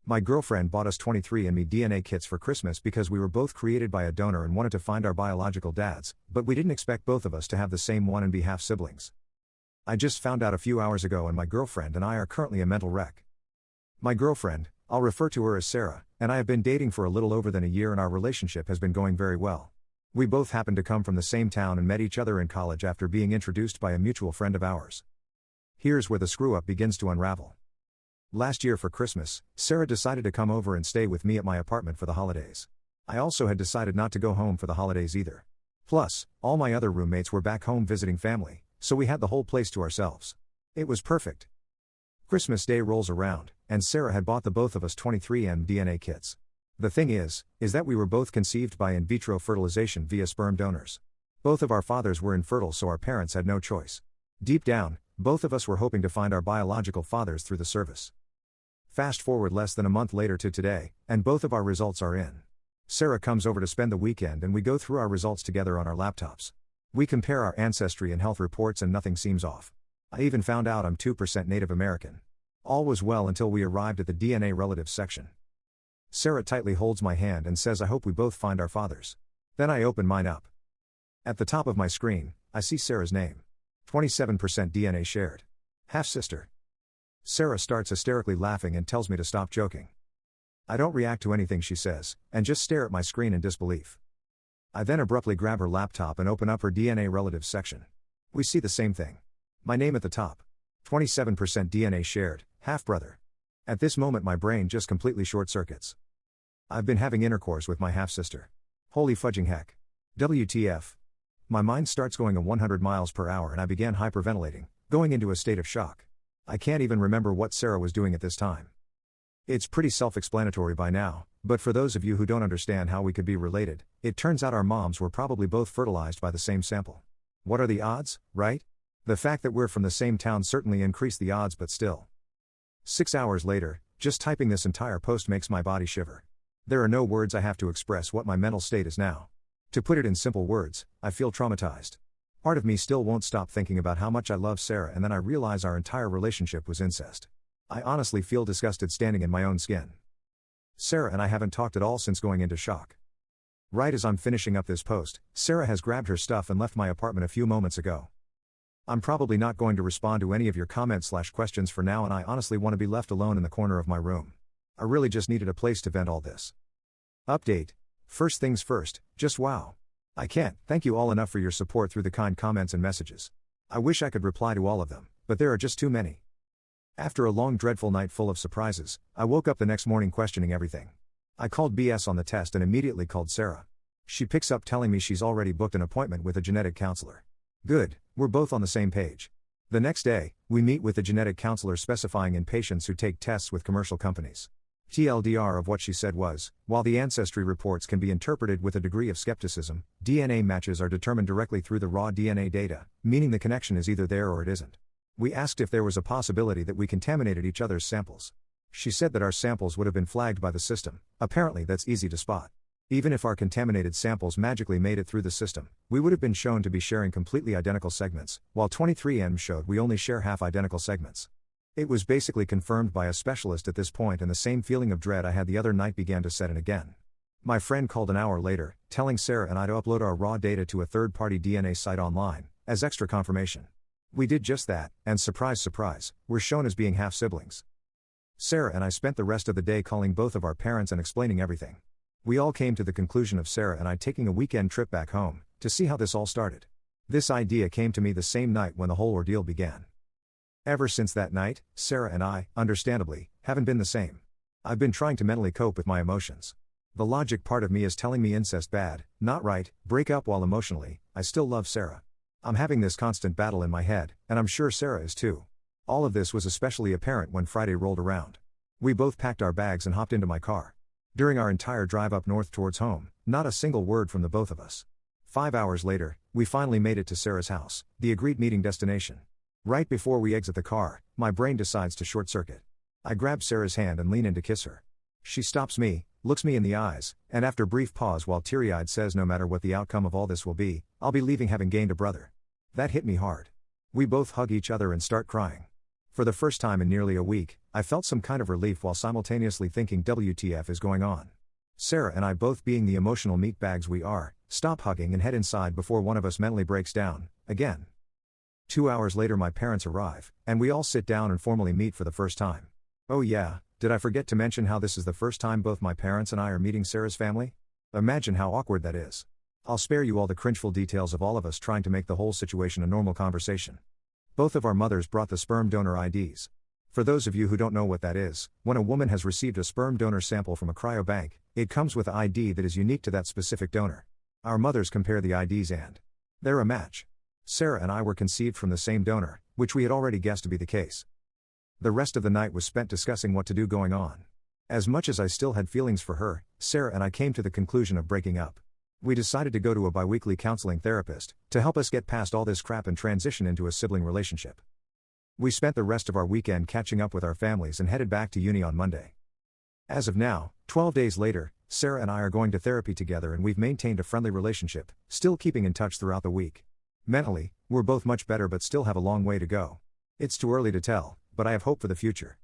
My girlfriend bought us 23andMe DNA kits for Christmas because we were both created by a donor and wanted to find our biological dads, but we didn't expect both of us to have the same one and be half siblings. I just found out a few hours ago and my girlfriend and I are currently a mental wreck. My girlfriend, I'll refer to her as Sarah, and I have been dating for a little over than a year and our relationship has been going very well. We both happen to come from the same town and met each other in college after being introduced by a mutual friend of ours. Here's where the screw-up begins to unravel. Last year for Christmas, Sarah decided to come over and stay with me at my apartment for the holidays. I also had decided not to go home for the holidays either. Plus, all my other roommates were back home visiting family, so we had the whole place to ourselves. It was perfect. Christmas Day rolls around, and Sarah had bought the both of us 23andMe DNA kits. The thing is that we were both conceived by in vitro fertilization via sperm donors. Both of our fathers were infertile, so our parents had no choice. Deep down, both of us were hoping to find our biological fathers through the service. Fast forward less than a month later to today, and both of our results are in. Sarah comes over to spend the weekend and we go through our results together on our laptops. We compare our ancestry and health reports and nothing seems off. I even found out I'm 2% Native American. All was well until we arrived at the DNA relatives section. Sarah tightly holds my hand and says I hope we both find our fathers. Then I open mine up. At the top of my screen, I see Sarah's name. 27% DNA shared. Half-sister. Sarah starts hysterically laughing and tells me to stop joking. I don't react to anything she says, and just stare at my screen in disbelief. I then abruptly grab her laptop and open up her DNA relatives section. We see the same thing. My name at the top. 27% DNA shared, half-brother. At this moment my brain just completely short-circuits. I've been having intercourse with my half-sister. Holy fudging heck. WTF. My mind starts going at 100 miles per hour and I began hyperventilating, going into a state of shock. I can't even remember what Sarah was doing at this time. It's pretty self-explanatory by now, but for those of you who don't understand how we could be related, it turns out our moms were probably both fertilized by the same sample. What are the odds, right? The fact that we're from the same town certainly increased the odds, but still. 6 hours later, just typing this entire post makes my body shiver. There are no words I have to express what my mental state is now. To put it in simple words, I feel traumatized. Part of me still won't stop thinking about how much I love Sarah, and then I realize our entire relationship was incest. I honestly feel disgusted standing in my own skin. Sarah and I haven't talked at all since going into shock. Right as I'm finishing up this post, Sarah has grabbed her stuff and left my apartment a few moments ago. I'm probably not going to respond to any of your comments/questions for now, and I honestly want to be left alone in the corner of my room. I really just needed a place to vent all this. Update. First things first, just wow. I can't thank you all enough for your support through the kind comments and messages. I wish I could reply to all of them, but there are just too many. After a long dreadful night full of surprises, I woke up the next morning questioning everything. I called BS on the test and immediately called Sarah. She picks up telling me she's already booked an appointment with a genetic counselor. Good, we're both on the same page. The next day, we meet with the genetic counselor specifying in patients who take tests with commercial companies. TLDR of what she said was, while the ancestry reports can be interpreted with a degree of skepticism, DNA matches are determined directly through the raw DNA data, meaning the connection is either there or it isn't. We asked if there was a possibility that we contaminated each other's samples. She said that our samples would have been flagged by the system. Apparently that's easy to spot. Even if our contaminated samples magically made it through the system, we would have been shown to be sharing completely identical segments, while 23andMe showed we only share half identical segments. It was basically confirmed by a specialist at this point, and the same feeling of dread I had the other night began to set in again. My friend called an hour later, telling Sarah and I to upload our raw data to a third-party DNA site online, as extra confirmation. We did just that, and surprise surprise, we're shown as being half-siblings. Sarah and I spent the rest of the day calling both of our parents and explaining everything. We all came to the conclusion of Sarah and I taking a weekend trip back home, to see how this all started. This idea came to me the same night when the whole ordeal began. Ever since that night, Sarah and I, understandably, haven't been the same. I've been trying to mentally cope with my emotions. The logic part of me is telling me incest bad, not right, break up, while emotionally, I still love Sarah. I'm having this constant battle in my head, and I'm sure Sarah is too. All of this was especially apparent when Friday rolled around. We both packed our bags and hopped into my car. During our entire drive up north towards home, not a single word from the both of us. 5 hours later, we finally made it to Sarah's house, the agreed meeting destination. Right before we exit the car, my brain decides to short-circuit. I grab Sarah's hand and lean in to kiss her. She stops me, looks me in the eyes, and after a brief pause while teary-eyed says no matter what the outcome of all this will be, I'll be leaving having gained a brother. That hit me hard. We both hug each other and start crying. For the first time in nearly a week, I felt some kind of relief while simultaneously thinking WTF is going on. Sarah and I, both being the emotional meatbags we are, stop hugging and head inside before one of us mentally breaks down, again. 2 hours later my parents arrive, and we all sit down and formally meet for the first time. Oh yeah, did I forget to mention how this is the first time both my parents and I are meeting Sarah's family? Imagine how awkward that is. I'll spare you all the cringeful details of all of us trying to make the whole situation a normal conversation. Both of our mothers brought the sperm donor IDs. For those of you who don't know what that is, when a woman has received a sperm donor sample from a cryobank, it comes with an ID that is unique to that specific donor. Our mothers compare the IDs and they're a match. Sarah and I were conceived from the same donor, which we had already guessed to be the case. The rest of the night was spent discussing what to do going on. As much as I still had feelings for her, Sarah and I came to the conclusion of breaking up. We decided to go to a bi-weekly counseling therapist to help us get past all this crap and transition into a sibling relationship. We spent the rest of our weekend catching up with our families and headed back to uni on Monday. As of now, 12 days later, Sarah and I are going to therapy together and we've maintained a friendly relationship, still keeping in touch throughout the week. Mentally, we're both much better but still have a long way to go. It's too early to tell, but I have hope for the future.